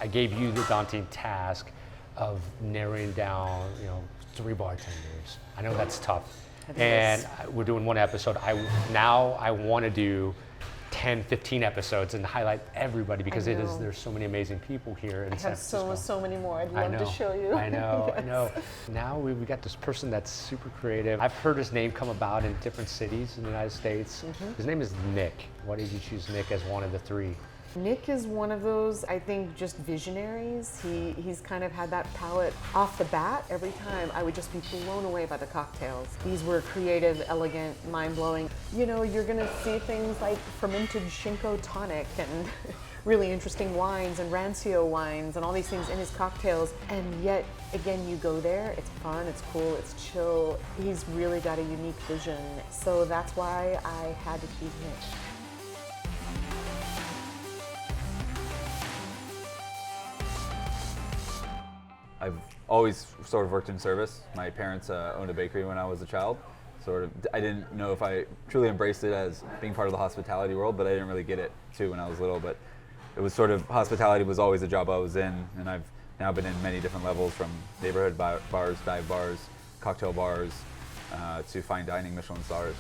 I gave you the daunting task of narrowing down, 3 bartenders. I know that's tough. And we're doing 1 episode. I want to do 10, 15 episodes and highlight everybody because there's so many amazing people here in San Francisco. I have so many more I'd love to show you. I know. Now we got this person that's super creative. I've heard his name come about in different cities in the United States. His name is Nick. Why did you choose Nick as one of the 3? Nick is one of those, I think, just visionaries. He's kind of had that palette off the bat. Every time I would just be blown away by the cocktails. These were creative, elegant, mind-blowing. You're gonna see things like fermented Shinko tonic and really interesting wines and rancio wines and all these things in his cocktails. And yet, again, you go there, it's fun, it's cool, it's chill. He's really got a unique vision. So that's why I had to choose Nick. I've always sort of worked in service. My parents owned a bakery when I was a child. I didn't know if I truly embraced it as being part of the hospitality world, but I didn't really get it too when I was little. But it was hospitality was always a job I was in, and I've now been in many different levels, from neighborhood bars, dive bars, cocktail bars, to fine dining Michelin stars.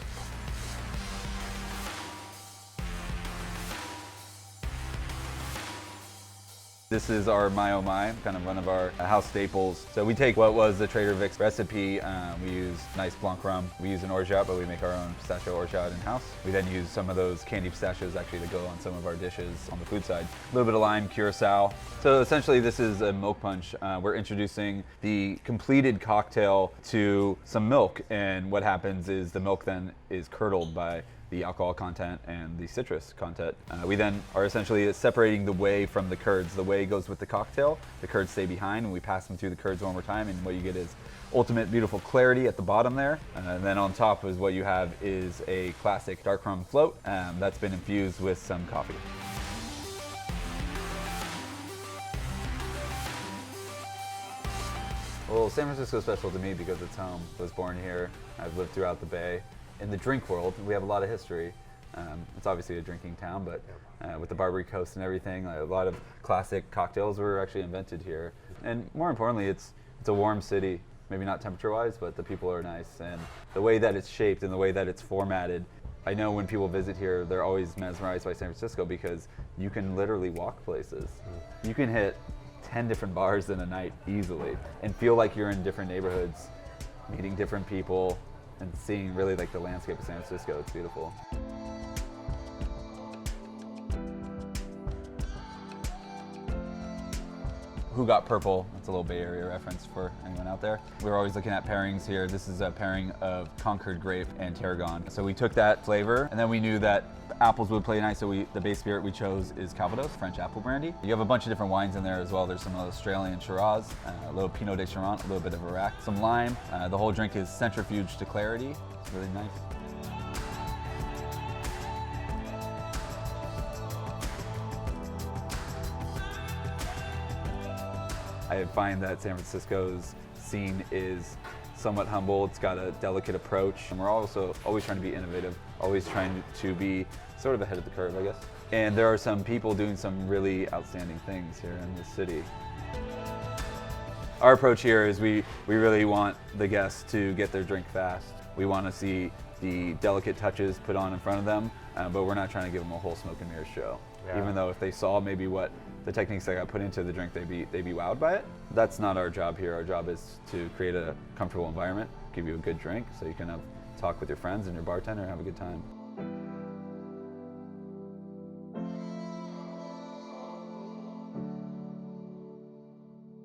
This is our My Oh My, kind of one of our house staples. So we take what was the Trader Vic's recipe. We use nice Blanc rum. We use an orgeat, but we make our own pistachio orgeat in-house. We then use some of those candy pistachios actually to go on some of our dishes on the food side. A little bit of lime, curacao. So essentially this is a milk punch. We're introducing the completed cocktail to some milk, and what happens is the milk then is curdled by the alcohol content and the citrus content. We then are essentially separating the whey from the curds. The whey goes with the cocktail, the curds stay behind, and we pass them through the curds one more time, and what you get is ultimate beautiful clarity at the bottom there. And then on top is what you have is a classic dark rum float that's been infused with some coffee. Well, San Francisco is special to me because it's home. I was born here. I've lived throughout the Bay. In the drink world, we have a lot of history. It's obviously a drinking town, but with the Barbary Coast and everything, a lot of classic cocktails were actually invented here. And more importantly, it's a warm city. Maybe not temperature-wise, but the people are nice. And the way that it's shaped and the way that it's formatted, I know when people visit here, they're always mesmerized by San Francisco because you can literally walk places. You can hit 10 different bars in a night easily and feel like you're in different neighborhoods, meeting different people, and seeing really like the landscape of San Francisco. It's beautiful. Who Got Purple? That's a little Bay Area reference for anyone out there. We were always looking at pairings here. This is a pairing of Concord grape and tarragon. So we took that flavor, and then we knew that apples would play nice, so the base spirit we chose is Calvados, French apple brandy. You have a bunch of different wines in there as well. There's some Australian Shiraz, a little Pinot de Charente, a little bit of Iraq, some lime. The whole drink is centrifuged to clarity. It's really nice. I find that San Francisco's scene is somewhat humble. It's got a delicate approach, and we're also always trying to be innovative, always trying to be sort of ahead of the curve, I guess. And there are some people doing some really outstanding things here in the city. Our approach here is we really want the guests to get their drink fast. We want to see the delicate touches put on in front of them, but we're not trying to give them a whole smoke and mirrors show. Yeah. Even though if they saw maybe what the techniques that got put into the drink, they'd be wowed by it. That's not our job here. Our job is to create a comfortable environment, give you a good drink so you can talk with your friends and your bartender and have a good time.